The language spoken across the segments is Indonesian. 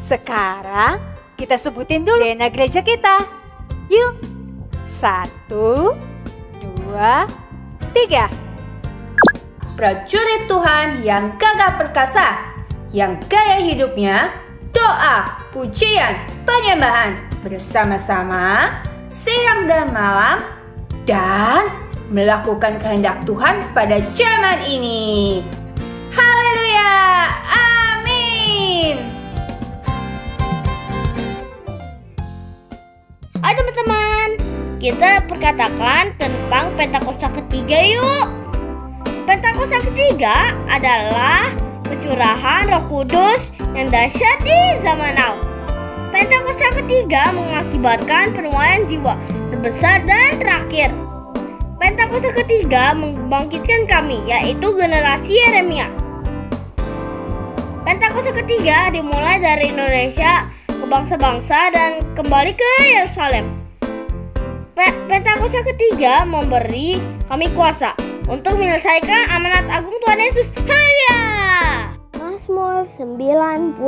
Sekarang kita sebutin dulu DNA gereja kita. Yuk, 1, 2, 3. Prajurit Tuhan yang gagah perkasa, yang gaya hidupnya doa, pujian, penyembahan bersama-sama siang dan malam dan melakukan kehendak Tuhan pada zaman ini. Haleluya, amin. Ayo teman-teman, kita perkatakan tentang Pentakosta ketiga yuk. Pentakosta ketiga adalah pencurahan Roh Kudus yang dahsyat di zaman now. Pentakosta ketiga mengakibatkan penuaian jiwa terbesar dan terakhir. Pentakosta ketiga membangkitkan kami, yaitu generasi Yeremia. Pentakosta ketiga dimulai dari Indonesia ke bangsa-bangsa dan kembali ke Yerusalem. Pentakosta ketiga memberi kami kuasa untuk menyelesaikan amanat agung Tuhan Yesus. Haleluya! Mazmur 91.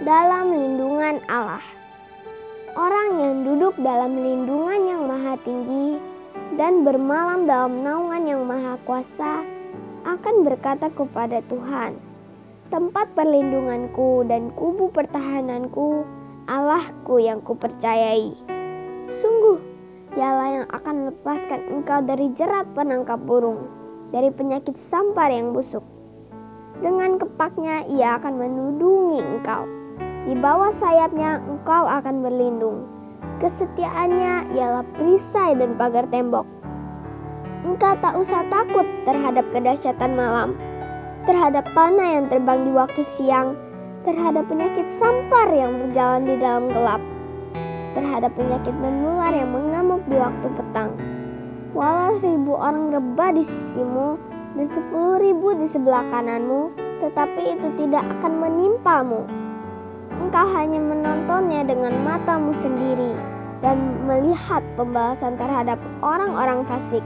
Dalam lindungan Allah. Orang yang duduk dalam lindungan yang maha tinggi dan bermalam dalam naungan yang maha kuasa akan berkata kepada Tuhan, tempat perlindunganku dan kubu pertahananku, Allahku yang kupercayai. Sungguh, dialah yang akan melepaskan engkau dari jerat penangkap burung, dari penyakit sampar yang busuk. Dengan kepaknya ia akan menudungi engkau. Di bawah sayapnya engkau akan berlindung. Kesetiaannya ialah perisai dan pagar tembok. Engkau tak usah takut terhadap kedahsyatan malam, terhadap panah yang terbang di waktu siang, terhadap penyakit sampar yang berjalan di dalam gelap, terhadap penyakit menular yang mengamuk di waktu petang. Walau 1000 orang rebah di sisimu dan 10.000 di sebelah kananmu, tetapi itu tidak akan menimpamu. Engkau hanya menontonnya dengan matamu sendiri dan melihat pembalasan terhadap orang-orang fasik.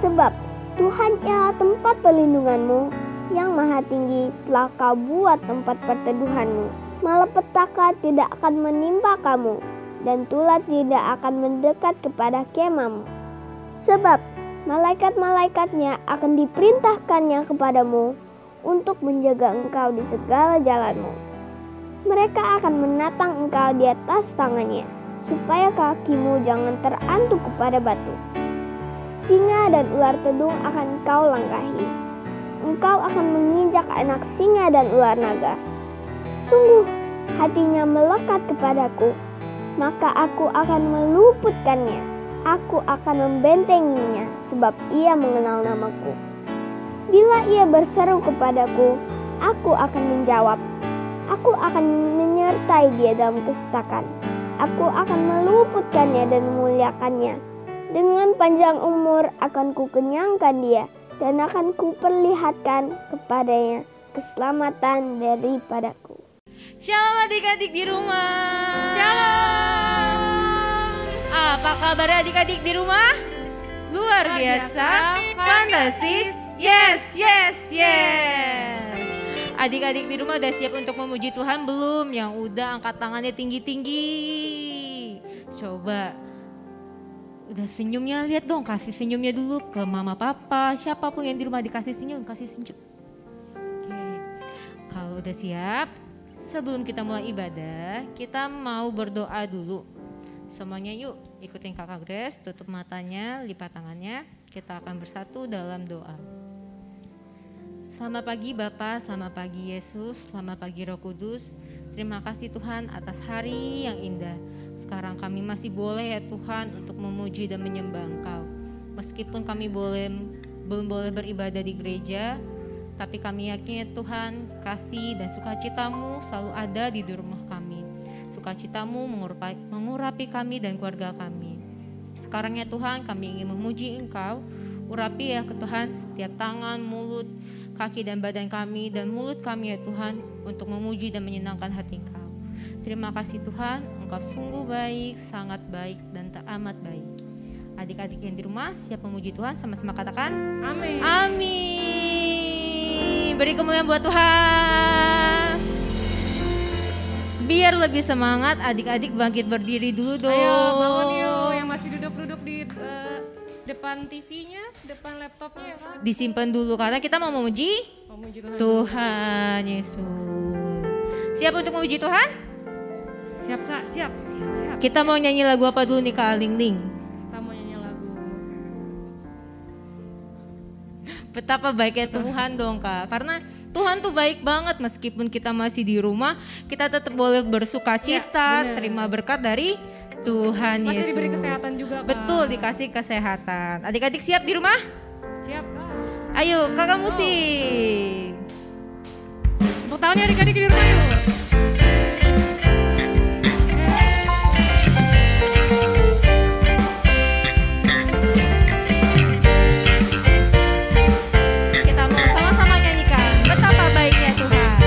Sebab Tuhan ialah tempat perlindunganmu, yang maha tinggi telah kau buat tempat perteduhanmu. Malapetaka tidak akan menimpa kamu, dan tulah tidak akan mendekat kepada kemahmu. Sebab malaikat-malaikatnya akan diperintahkannya kepadamu untuk menjaga engkau di segala jalanmu. Mereka akan menatang engkau di atas tangannya, supaya kakimu jangan terantuk kepada batu. Singa dan ular tedung akan engkau langkahi. Engkau akan menginjak anak singa dan ular naga. Sungguh, hatinya melekat kepadaku, maka aku akan meluputkannya. Aku akan membentenginya, sebab ia mengenal namaku. Bila ia berseru kepadaku, aku akan menjawab. Aku akan menyertai dia dalam kesesakan. Aku akan meluputkannya dan memuliakannya. Dengan panjang umur akan kukenyangkan dia, dan akan kuperlihatkan kepadanya keselamatan daripadaku. Shalom adik-adik di rumah. Shalom. Apa kabar adik-adik di rumah? Luar biasa, fantastis. Yes, yes, yes. Adik-adik di rumah udah siap untuk memuji Tuhan belum? Yang udah angkat tangannya tinggi-tinggi. Coba. Udah senyumnya, lihat dong, kasih senyumnya dulu ke mama papa. Siapapun yang di rumah dikasih senyum, kasih senyum. Oke. Kalau udah siap, sebelum kita mulai ibadah, kita mau berdoa dulu. Semuanya yuk ikutin kakak Grace, tutup matanya, lipat tangannya. Kita akan bersatu dalam doa. Selamat pagi Bapa, selamat pagi Yesus, selamat pagi Roh Kudus. Terima kasih Tuhan atas hari yang indah. Sekarang kami masih boleh ya Tuhan untuk memuji dan menyembah Engkau. Meskipun kami belum boleh beribadah di gereja, tapi kami yakin ya Tuhan, kasih dan sukacita-Mu selalu ada di rumah kami. Sukacita-Mu mengurapi kami dan keluarga kami. Sekarang ya Tuhan, kami ingin memuji Engkau. Urapi ya ke Tuhan setiap tangan, mulut, kaki dan badan kami dan mulut kami ya Tuhan, untuk memuji dan menyenangkan hati Engkau. Terima kasih Tuhan, Engkau sungguh baik, sangat baik dan teramat baik. Adik-adik yang di rumah siap memuji Tuhan, sama-sama katakan amin. Amin. Beri kemuliaan buat Tuhan. biar lebih semangat, adik-adik bangkit berdiri dulu dong. Ayo bangun yuk, yang masih duduk-duduk di depan TV-nya, depan laptopnya ya kan. Disimpan dulu karena kita mau memuji Memuji Tuhan. Tuhan Yesus. Siap untuk memuji Tuhan? Siap Kak, siap. Kita mau nyanyi lagu apa dulu nih Kak Ling Ling? Kita mau nyanyi lagu. Betapa baiknya Tuhan dong Kak. Karena Tuhan tuh baik banget meskipun kita masih di rumah, kita tetap boleh bersuka cita, bener. terima berkat dari Tuhan Yesus. Masih diberi kesehatan juga Kak. Betul, dikasih kesehatan. Adik-adik siap di rumah? Siap Kak. Ayo kakak musik. Tepuk tangan ya adik-adik di rumah yuk. Kita mau sama-sama nyanyikan betapa baiknya Tuhan.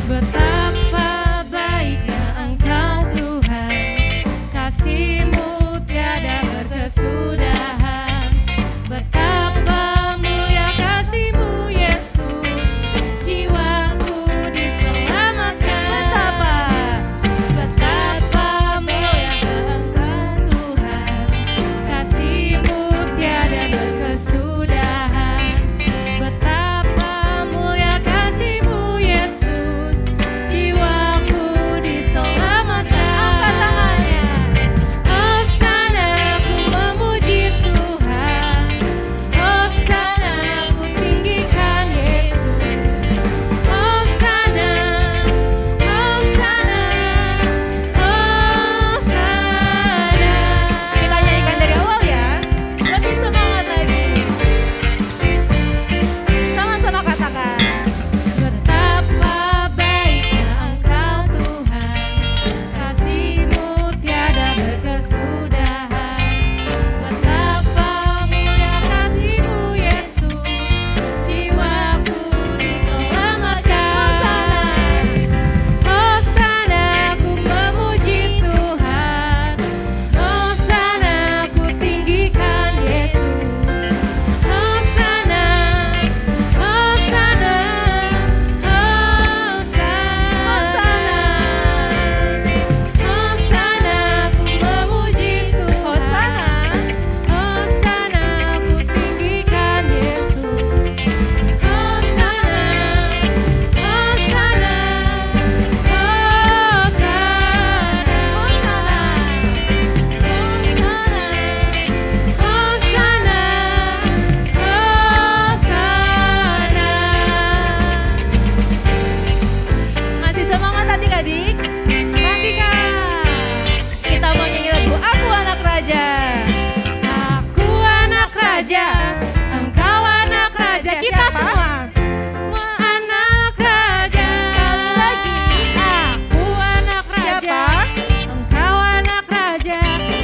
Betapa baiknya Engkau Tuhan, kasih-Mu tiada berkesudahan. Betapa mulia kasih-Mu Yesus, jiwaku diselamatkan. Betapa mulia Engkau Tuhan, kasih-Mu tiada berkesudahan. Betapa mulia kasih-Mu Yesus, jiwaku diselamatkan. Angkat tangannya. Hosana ku memuji Tuhan, Hosana ku tinggikan Yesus. Hosana, Hosana, Hosana. Kita nyanyikan dari awal ya. Lebih semangat lagi. Sama-sama katakan. Betapa baiknya Engkau Tuhan, kasih-Mu tiada berkesudahan. Betapa mulia kasih-Mu Yesus, jiwaku diselamatkan. Hosana ku memuji Tuhan, Hosana ku tinggikan Yesus. Hosana, Hosana, Hosana. Hosana ku memuji Tuhan, Hosana ku tinggikan Yesus. Hosana, Hosana, Hosana, Hosana. Masih semangat adik-adik? Masih Kak. Kita mau nyanyi lagu Aku Anak Raja. Aku anak raja, engkau anak raja, kita Siapa? semua. Semua anak raja. Sekali lagi. Aku anak raja, Siapa? engkau anak raja,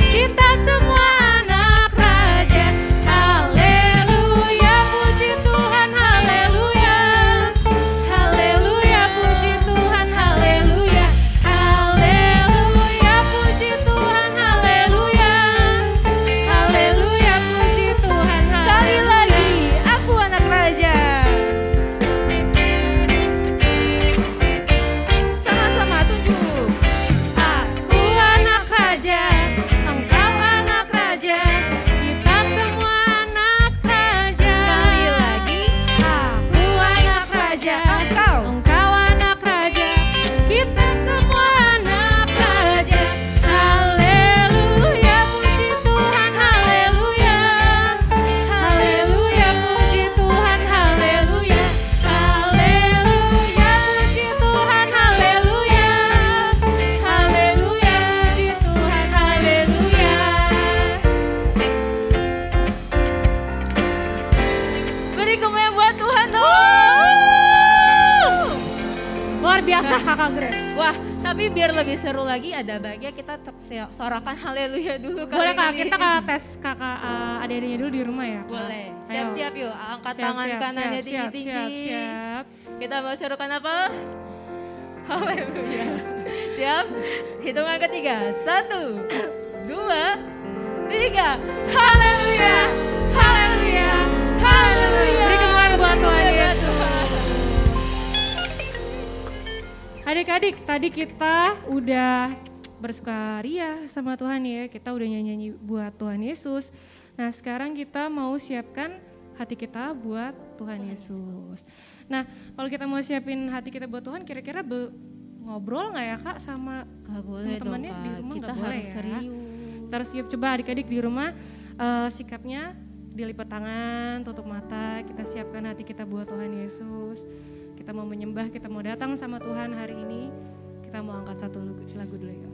kita semua anak raja. Haleluya, puji Tuhan, haleluya. Haleluya, puji Tuhan, haleluya. Haleluya, puji Tuhan, haleluya. Haleluya, puji Tuhan, Sekali haleluya. lagi, Aku Anak Raja. Sama-sama tunjuk. Aku anak raja, engkau anak raja, kita semua anak raja. Sekali lagi, Aku anak raja, engkau anak raja, kita semua anak raja. Haleluya, puji Tuhan, haleluya. Haleluya, puji Tuhan, haleluya. Haleluya, puji Tuhan, haleluya. Haleluya, puji Tuhan, haleluya. beri kemuliaan buat Tuhan dong. Luar biasa Kakak Grace. Wah, tapi biar lebih seru lagi ada baiknya kita sorakan haleluya dulu kali Boleh Kak, ini. kita tes kakak adik-adiknya dulu di rumah ya? Kak? Boleh. Ayo. Siap-siap yuk, angkat Siap, tangan siap, kanannya siap, tinggi-tinggi. siap. Kita mau serukan apa? Haleluya. Siap? Hitungan ketiga. 1, 2, 3. Haleluya. Haleluya. Haleluya. Beri kemuliaan buat Tuhan Beri kemuliaan Yesus. buat Tuhan. adik-adik, tadi kita udah bersukaria sama Tuhan ya, kita udah nyanyi buat Tuhan Yesus. Nah sekarang kita mau siapkan hati kita buat Tuhan Yesus. Nah kalau kita mau siapin hati kita buat Tuhan, kira-kira ngobrol nggak ya Kak sama teman-temannya di rumah? Kita boleh harus ya? serius. Kita harus siap, coba adik-adik di rumah sikapnya dilipat tangan, tutup mata, kita siapkan hati kita buat Tuhan Yesus. Kita mau menyembah, kita mau datang sama Tuhan hari ini. Kita mau angkat satu lagu dulu ya.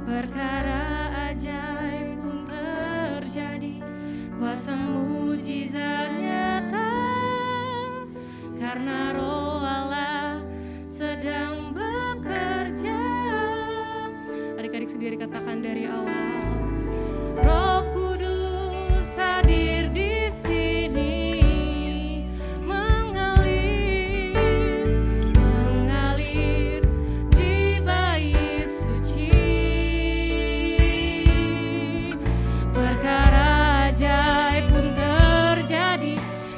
Perkara ajaib pun terjadi, kuasa mujizat nyata, karena Roh Allah sedang bekerja. Adik-adik sendiri katakan dari awal. Roh Kudus hadir di sini, mengalir di bait suci. Perkara ajaib pun terjadi,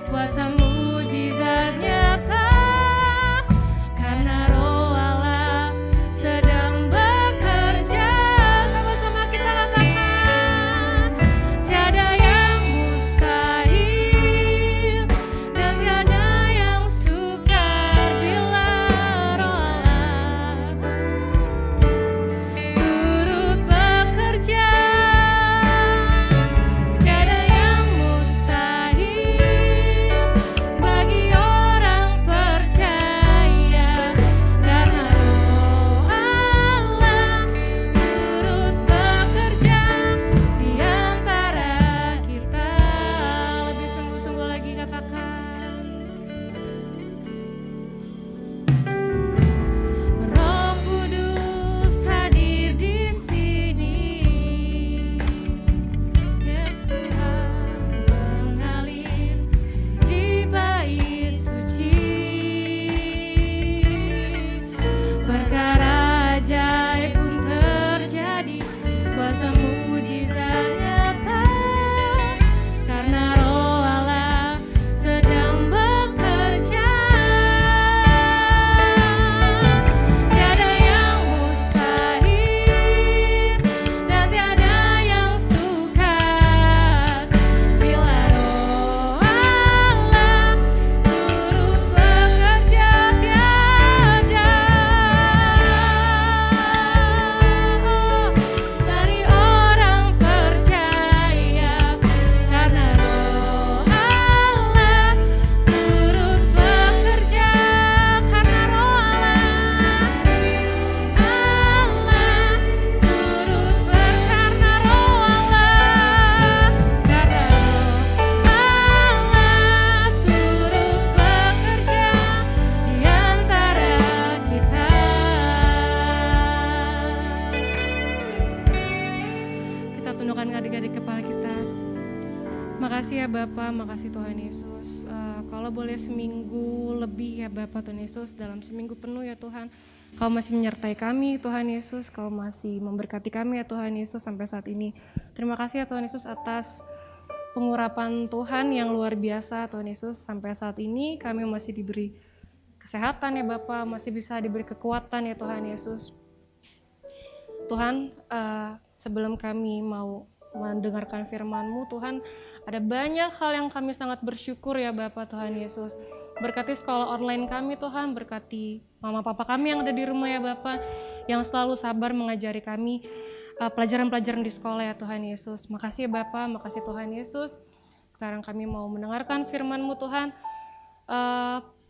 kuasa mujizat nyata, karena Roh Allah sedang bekerja. Sama-sama kita katakan, tiada yang mustahil dan tiada yang sukar bila Roh Allah turut bekerja. Tiada yang mustahil bagi orang percaya, karena Roh Allah turut bekerja di antara kita. Lebih sungguh-sungguh lagi katakan, Roh Kudus hadir di sini. Yes Tuhan, mengalir di bait suci. Perkara ajaib pun terjadi, kuasa mujizat nyata, karena Roh Allah sedang bekerja. Tiada yang mustahil dan tiada yang sukar bila Roh Allah turut bekerja. Tiada dari orang percaya, karena Roh Allah turut bekerja, karena Roh Allah turut karena Roh Allah, karena Roh Allah turut bekerja di antara kita. Kita tundukkan adik-adik kepala kita. Makasih ya Bapak, makasih Tuhan Yesus. Kalau boleh seminggu lebih ya Bapak Tuhan Yesus, dalam seminggu penuh ya Tuhan, Kau masih menyertai kami Tuhan Yesus, Kau masih memberkati kami ya Tuhan Yesus sampai saat ini. Terima kasih ya Tuhan Yesus atas pengurapan Tuhan yang luar biasa Tuhan Yesus. Sampai saat ini kami masih diberi kesehatan ya Bapak, masih bisa diberi kekuatan ya Tuhan Yesus. Tuhan, sebelum kami mau mendengarkan firman-Mu Tuhan, ada banyak hal yang kami sangat bersyukur ya Bapak Tuhan Yesus. Berkati sekolah online kami Tuhan, berkati mama papa kami yang ada di rumah ya Bapak, yang selalu sabar mengajari kami pelajaran-pelajaran di sekolah ya Tuhan Yesus. Makasih ya Bapak, makasih Tuhan Yesus. Sekarang kami mau mendengarkan firman-Mu Tuhan.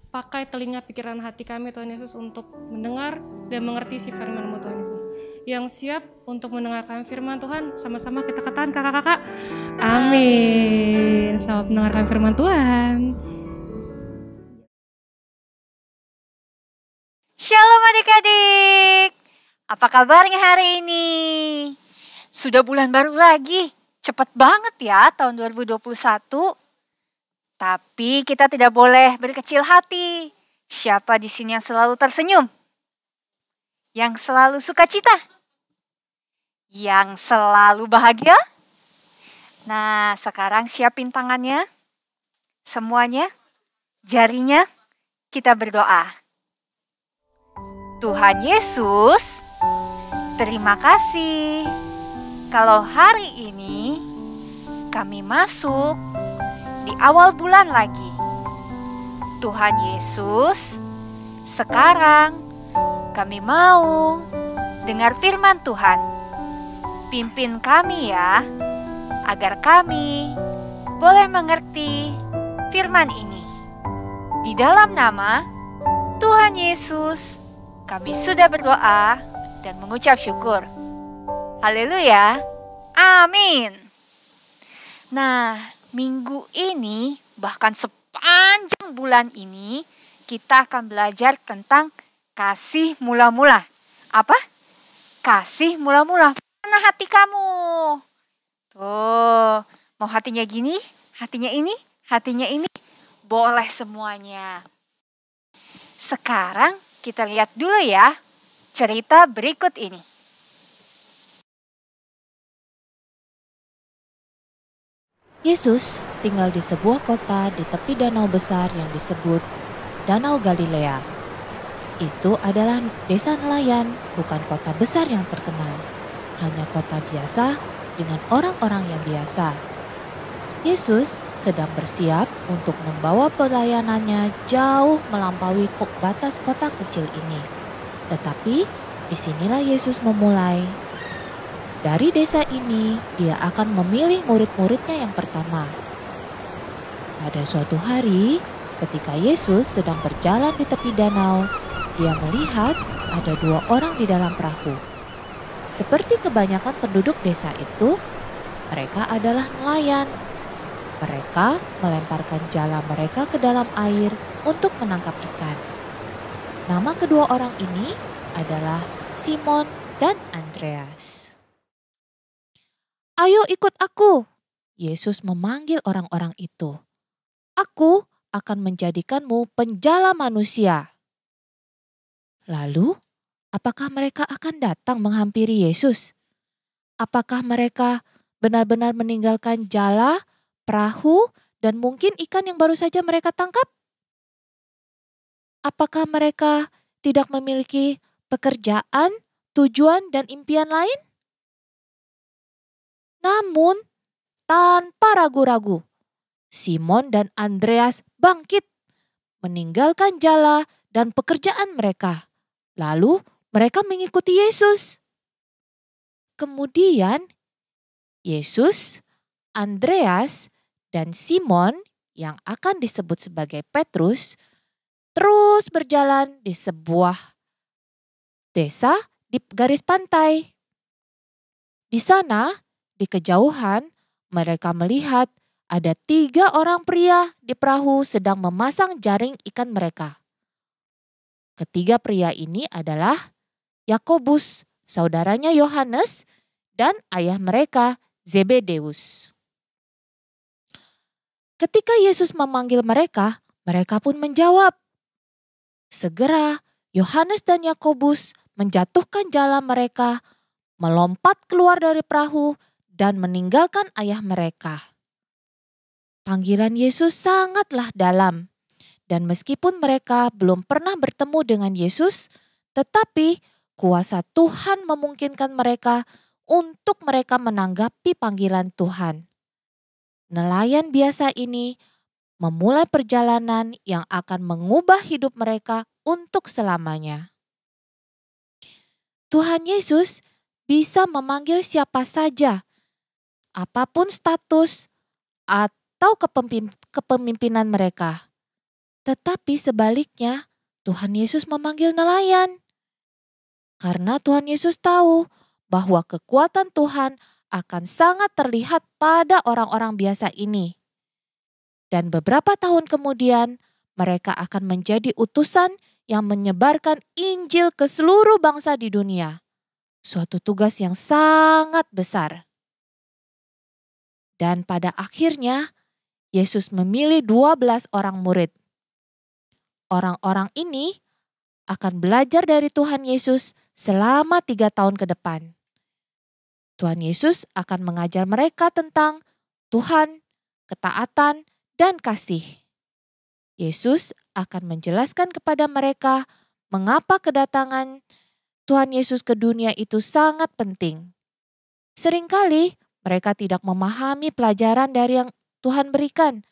Pakai telinga pikiran hati kami Tuhan Yesus untuk mendengar dan mengerti si firman-Mu Tuhan Yesus. Yang siap untuk mendengarkan firman Tuhan, sama-sama kita katakan kakak-kakak, amin. Selamat mendengarkan firman Tuhan. Shalom adik-adik. Apa kabarnya hari ini? Sudah bulan baru lagi. Cepat banget ya tahun 2021. Tapi kita tidak boleh berkecil hati. Siapa di sini yang selalu tersenyum? Yang selalu sukacita? Yang selalu bahagia? Nah, sekarang siapin tangannya. Semuanya, jarinya, kita berdoa. Tuhan Yesus, terima kasih kalau hari ini kami masuk di awal bulan lagi. Tuhan Yesus, sekarang kami mau dengar firman Tuhan. Pimpin kami ya, agar kami boleh mengerti firman ini. Di dalam nama Tuhan Yesus, kami sudah berdoa dan mengucap syukur. Haleluya. Amin. Nah, minggu ini bahkan sepanjang bulan ini kita akan belajar tentang kasih mula-mula. Apa? Kasih mula-mula. Mana hati kamu? Tuh, mau hatinya gini, hatinya ini, hatinya ini. Boleh semuanya. Sekarang kita lihat dulu ya cerita berikut ini. Yesus tinggal di sebuah kota di tepi danau besar yang disebut Danau Galilea. Itu adalah desa nelayan, bukan kota besar yang terkenal. Hanya kota biasa dengan orang-orang yang biasa. Yesus sedang bersiap untuk membawa pelayanannya jauh melampaui batas kota kecil ini. Tetapi disinilah Yesus memulai. Dari desa ini, dia akan memilih murid-muridnya yang pertama. Pada suatu hari, ketika Yesus sedang berjalan di tepi danau, dia melihat ada 2 orang di dalam perahu. Seperti kebanyakan penduduk desa itu, mereka adalah nelayan. Mereka melemparkan jala mereka ke dalam air untuk menangkap ikan. Nama kedua orang ini adalah Simon dan Andreas. "Ayo ikut aku," Yesus memanggil orang-orang itu. "Aku akan menjadikanmu penjala manusia." Lalu, apakah mereka akan datang menghampiri Yesus? Apakah mereka benar-benar meninggalkan jala, perahu, dan mungkin ikan yang baru saja mereka tangkap? Apakah mereka tidak memiliki pekerjaan, tujuan, dan impian lain? Namun, tanpa ragu-ragu, Simon dan Andreas bangkit, meninggalkan jala dan pekerjaan mereka. Lalu, mereka mengikuti Yesus. Kemudian, Yesus, Andreas, dan Simon yang akan disebut sebagai Petrus terus berjalan di sebuah desa di garis pantai. Di sana, di kejauhan, mereka melihat ada 3 orang pria di perahu sedang memasang jaring ikan mereka. Ketiga pria ini adalah Yakobus, saudaranya Yohanes, dan ayah mereka Zebedeus. Ketika Yesus memanggil mereka, mereka pun menjawab. Segera Yohanes dan Yakobus menjatuhkan jala mereka, melompat keluar dari perahu, dan meninggalkan ayah mereka. Panggilan Yesus sangatlah dalam, dan meskipun mereka belum pernah bertemu dengan Yesus, tetapi kuasa Tuhan memungkinkan mereka untuk mereka menanggapi panggilan Tuhan. Nelayan biasa ini memulai perjalanan yang akan mengubah hidup mereka untuk selamanya. Tuhan Yesus bisa memanggil siapa saja, apapun status atau kepemimpinan mereka. Tetapi sebaliknya, Tuhan Yesus memanggil nelayan. Karena Tuhan Yesus tahu bahwa kekuatan Tuhan akan sangat terlihat pada orang-orang biasa ini. Dan beberapa tahun kemudian, mereka akan menjadi utusan yang menyebarkan Injil ke seluruh bangsa di dunia. Suatu tugas yang sangat besar. Dan pada akhirnya, Yesus memilih 12 orang murid. Orang-orang ini akan belajar dari Tuhan Yesus selama 3 tahun ke depan. Tuhan Yesus akan mengajar mereka tentang Tuhan, ketaatan, dan kasih. Yesus akan menjelaskan kepada mereka mengapa kedatangan Tuhan Yesus ke dunia itu sangat penting. Seringkali mereka tidak memahami pelajaran dari yang Tuhan berikan,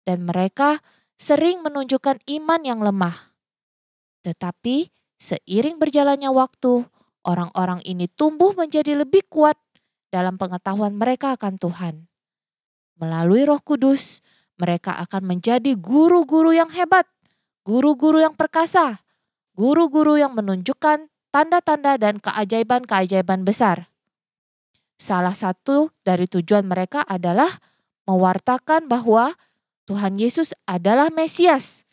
dan mereka sering menunjukkan iman yang lemah. Tetapi seiring berjalannya waktu, orang-orang ini tumbuh menjadi lebih kuat dalam pengetahuan mereka akan Tuhan. Melalui Roh Kudus, mereka akan menjadi guru-guru yang hebat, guru-guru yang perkasa, guru-guru yang menunjukkan tanda-tanda dan keajaiban-keajaiban besar. Salah satu dari tujuan mereka adalah mewartakan bahwa Tuhan Yesus adalah Mesias,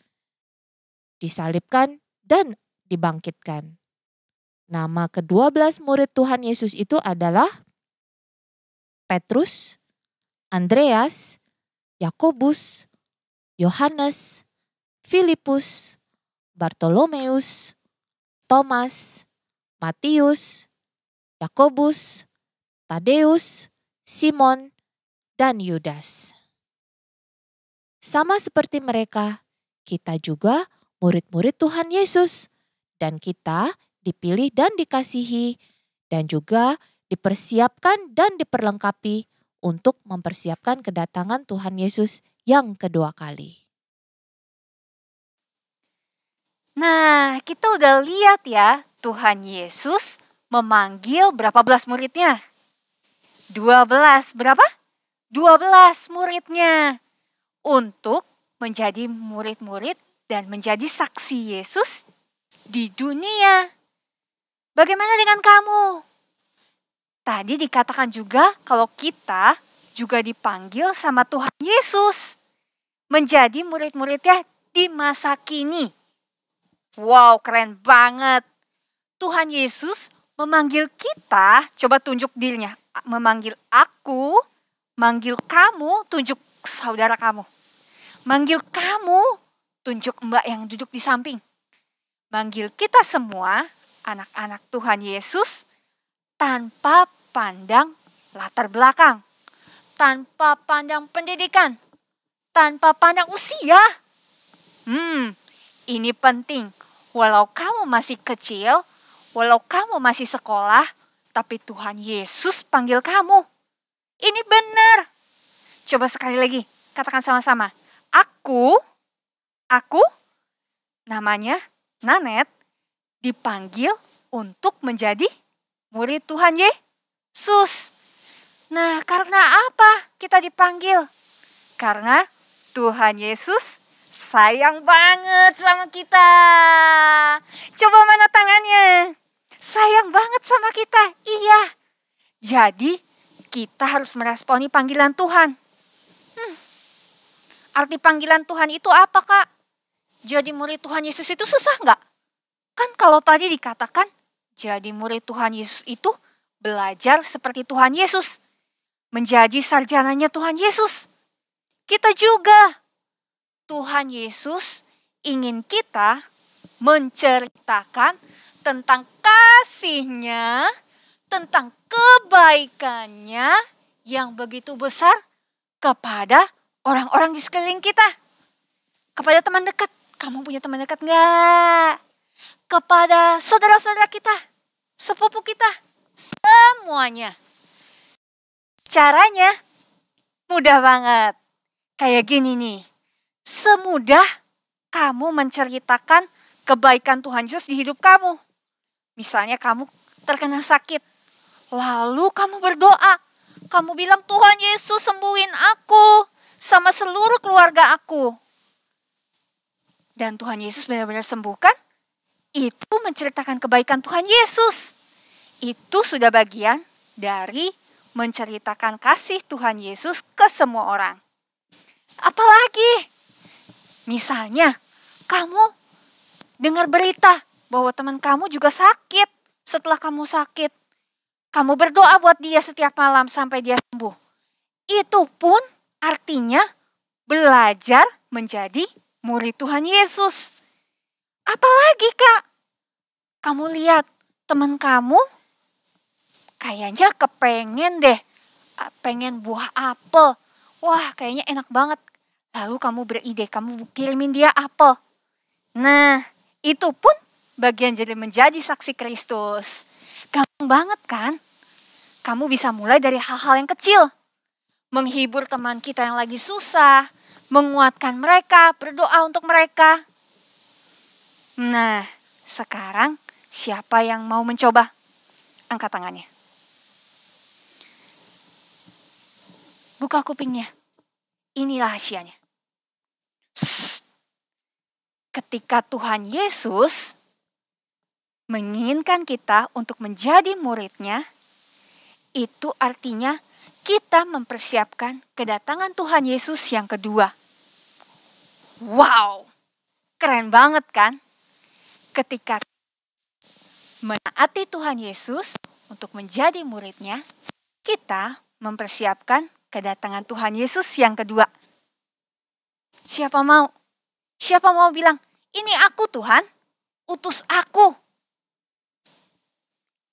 disalibkan dan dibangkitkan. Nama ke-12 murid Tuhan Yesus itu adalah Petrus, Andreas, Yakobus, Yohanes, Filipus, Bartolomeus, Thomas, Matius, Yakobus, Tadeus, Simon, dan Yudas. Sama seperti mereka, kita juga murid-murid Tuhan Yesus, dan kita dipilih dan dikasihi, dan juga dipersiapkan dan diperlengkapi untuk mempersiapkan kedatangan Tuhan Yesus yang kedua kali. Nah, kita udah lihat ya, Tuhan Yesus memanggil berapa belas muridnya? 12, berapa? 12 muridnya untuk menjadi murid-murid dan menjadi saksi Yesus di dunia. Bagaimana dengan kamu? Tadi dikatakan juga kalau kita juga dipanggil sama Tuhan Yesus menjadi murid-muridnya di masa kini. Wow, keren banget. Tuhan Yesus memanggil kita, coba tunjuk dirinya. Memanggil aku, manggil kamu, tunjuk saudara kamu. Manggil kamu, tunjuk mbak yang duduk di samping. Manggil kita semua, anak-anak Tuhan Yesus, tanpa pandang latar belakang, tanpa pandang pendidikan, tanpa pandang usia. Ini penting. Walau kamu masih kecil, walau kamu masih sekolah, tapi Tuhan Yesus panggil kamu. Ini benar. Coba sekali lagi, katakan sama-sama. Aku, namanya Nanet, dipanggil untuk menjadi murid Tuhan Yesus. Nah, karena apa kita dipanggil? Karena Tuhan Yesus sayang banget sama kita. Coba mana tangannya? Sayang banget sama kita. Iya. Jadi kita harus meresponi panggilan Tuhan. Arti panggilan Tuhan itu apa, Kak? Jadi murid Tuhan Yesus itu susah nggak? Kan kalau tadi dikatakan jadi murid Tuhan Yesus itu belajar seperti Tuhan Yesus. Menjadi sarjananya Tuhan Yesus. Kita juga. Tuhan Yesus ingin kita menceritakan tentang kasih-Nya, tentang kebaikannya yang begitu besar kepada orang-orang di sekeliling kita. Kepada teman dekat. Kamu punya teman dekat enggak? Kepada saudara-saudara kita, sepupu kita, semuanya. Caranya mudah banget. Kayak gini nih. Semudah kamu menceritakan kebaikan Tuhan Yesus di hidup kamu. Misalnya kamu terkena sakit. Lalu kamu berdoa. Kamu bilang, Tuhan Yesus sembuhin aku sama seluruh keluarga aku. Dan Tuhan Yesus benar-benar sembuhkan. Itu menceritakan kebaikan Tuhan Yesus. Itu sudah bagian dari menceritakan kasih Tuhan Yesus ke semua orang. Apalagi, misalnya kamu dengar berita bahwa teman kamu juga sakit setelah kamu sakit. Kamu berdoa buat dia setiap malam sampai dia sembuh. Itu pun artinya belajar menjadi murid Tuhan Yesus. Apalagi Kak, kamu lihat teman kamu kayaknya kepengen deh, pengen buah apel. Wah, kayaknya enak banget. Lalu kamu beride, kamu kirimin dia apel. Nah, itu pun bagian jadi menjadi saksi Kristus. Gampang banget kan? Kamu bisa mulai dari hal-hal yang kecil. Menghibur teman kita yang lagi susah, menguatkan mereka, berdoa untuk mereka. Nah, sekarang siapa yang mau mencoba? Angkat tangannya. Buka kupingnya. Ini rahasianya. Ketika Tuhan Yesus menginginkan kita untuk menjadi muridnya, itu artinya kita mempersiapkan kedatangan Tuhan Yesus yang kedua. Wow, keren banget kan? Ketika menaati Tuhan Yesus untuk menjadi muridnya, kita mempersiapkan kedatangan Tuhan Yesus yang kedua. Siapa mau? Siapa mau bilang, ini aku Tuhan, utus aku.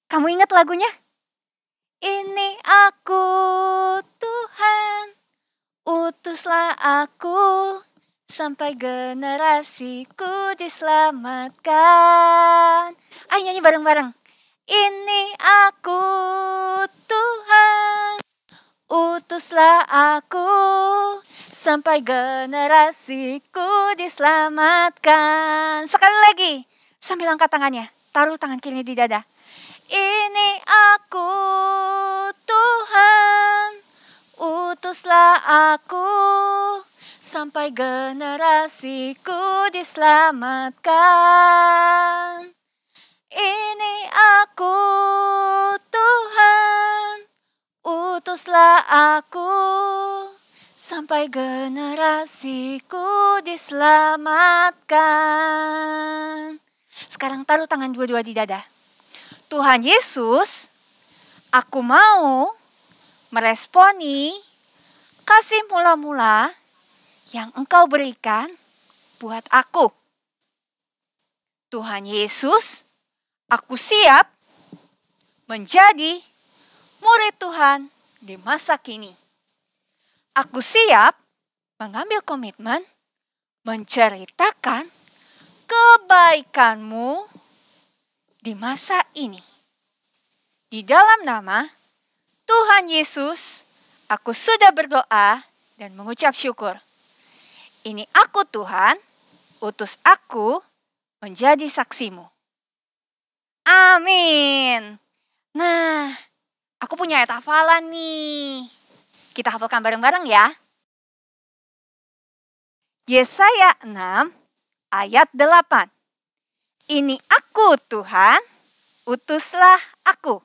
Kamu ingat lagunya? Ini aku Tuhan, utuslah aku, sampai generasiku diselamatkan. Ayo nyanyi bareng-bareng. Ini aku Tuhan, utuslah aku, sampai generasiku diselamatkan. Sekali lagi, sambil angkat tangannya, taruh tangan kiri di dada. Ini aku Tuhan, utuslah aku, sampai generasiku diselamatkan. Ini aku Tuhan, utuslah aku, sampai generasiku diselamatkan. Sekarang taruh tangan dua-dua di dada. Tuhan Yesus, aku mau meresponi kasih mula-mula yang Engkau berikan buat aku. Tuhan Yesus, aku siap menjadi murid Tuhan di masa kini. Aku siap mengambil komitmen menceritakan kebaikan-Mu di masa ini. Di dalam nama Tuhan Yesus, aku sudah berdoa dan mengucap syukur. Ini aku Tuhan, utus aku menjadi saksi-Mu. Amin. Nah, aku punya ayat hafalan nih. Kita hafalkan bareng-bareng ya. Yesaya 6 ayat 8. Ini aku Tuhan, utuslah aku.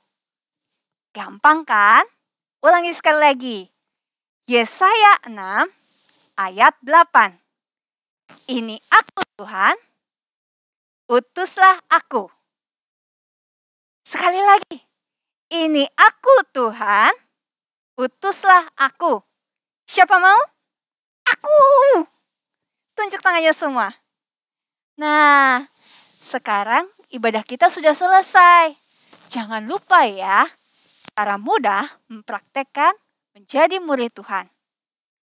Gampang kan? Ulangi sekali lagi. Yesaya 6 ayat 8. Ini aku Tuhan, utuslah aku. Sekali lagi. Ini aku Tuhan, utuslah aku. Siapa mau? Aku. Tunjuk tangannya semua. Nah, sekarang ibadah kita sudah selesai. Jangan lupa ya, cara mudah mempraktekkan menjadi murid Tuhan.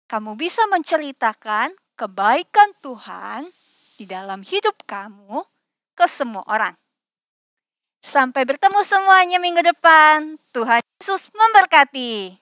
Kamu bisa menceritakan kebaikan Tuhan di dalam hidup kamu ke semua orang. Sampai bertemu semuanya minggu depan. Tuhan Yesus memberkati.